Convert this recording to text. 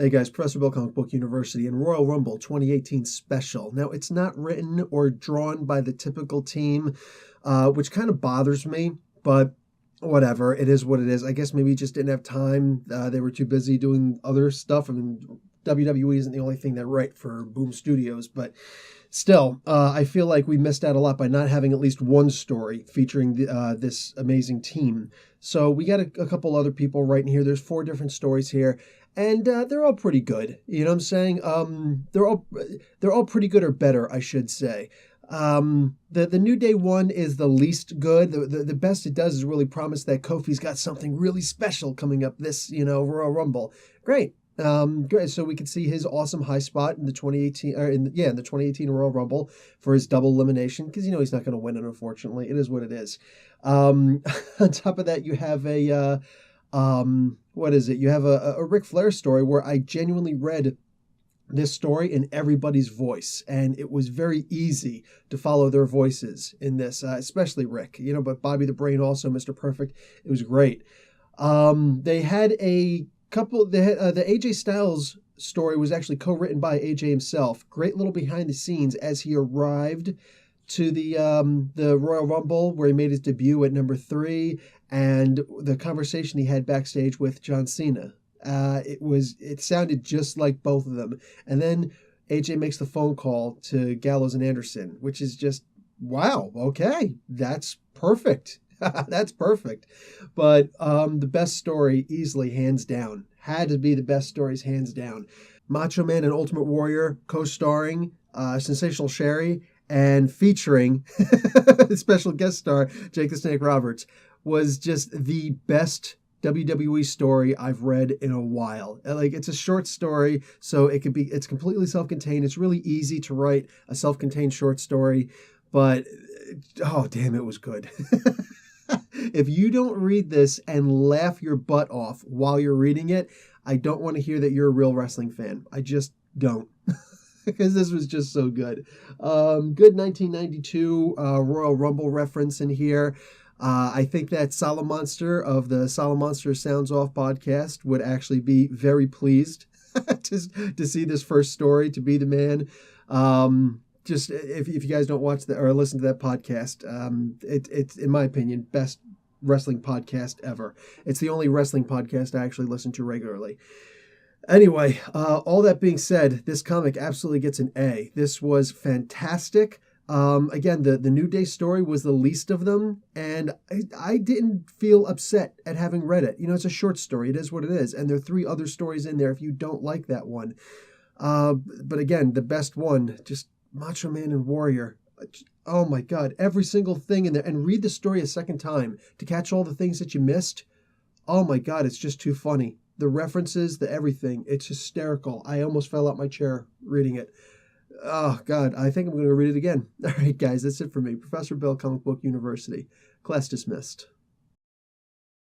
Hey guys, Professor Bill Comic Book University and Royal Rumble 2018 special. Now, it's not written or drawn by the typical team, which kind of bothers me, but whatever. It is what it is. I guess maybe just didn't have time. They were too busy doing other stuff. I mean, WWE isn't the only thing that write for Boom Studios, but still, I feel like we missed out a lot by not having at least one story featuring this amazing team. So we got a couple other people writing here. There's 4 different stories here, and they're all pretty good. You know what I'm saying? They're all pretty good or better, I should say. The New Day one is the least good. The best it does is really promise that Kofi's got something really special coming up this, Royal Rumble. Great. Great. So we could see his awesome high spot in the 2018, in the 2018 Royal Rumble for his double elimination, because he's not going to win it. Unfortunately, it is what it is. On top of that, you have what is it? You have a Ric Flair story where I genuinely read this story in everybody's voice, and it was very easy to follow their voices in this, especially Rick. But Bobby the Brain also, Mr. Perfect. It was great. They had a couple. The AJ Styles story was actually co-written by AJ himself. Great little behind the scenes as he arrived to the Royal Rumble, where he made his debut at number 3, and the conversation he had backstage with John Cena. It sounded just like both of them. And then AJ makes the phone call to Gallows and Anderson, which is just, wow, okay, that's perfect. That's perfect. But the best story, easily, hands down, had to be the best stories, hands down. Macho Man and Ultimate Warrior co-starring Sensational Sherry and featuring special guest star Jake the Snake Roberts was just the best WWE story I've read in a while. It's a short story, so it's completely self-contained. It's really easy to write a self-contained short story, but oh damn, it was good. If you don't read this and laugh your butt off while you're reading it, I don't want to hear that you're a real wrestling fan. I just don't. Because this was just so good. Good 1992 Royal Rumble reference in here. I think that Solomonster of the Solomonster Sounds Off podcast would actually be very pleased to see this first story, to be the man. Just if you guys don't watch or listen to that podcast, it's in my opinion best wrestling podcast ever. It's the only wrestling podcast I actually listen to regularly. Anyway, all that being said, this comic absolutely gets an A. This was fantastic. Again, the New Day story was the least of them, and I didn't feel upset at having read it. It's a short story. It is what it is, and there are 3 other stories in there if you don't like that one. But again, the best one, just Macho Man and Warrior. Oh my God, every single thing in there. And read the story a second time to catch all the things that you missed. Oh my God, it's just too funny. The references, the everything. It's hysterical. I almost fell out my chair reading it. Oh God, I think I'm going to read it again. All right, guys, that's it for me. Professor Bill, Comic Book University. Class dismissed.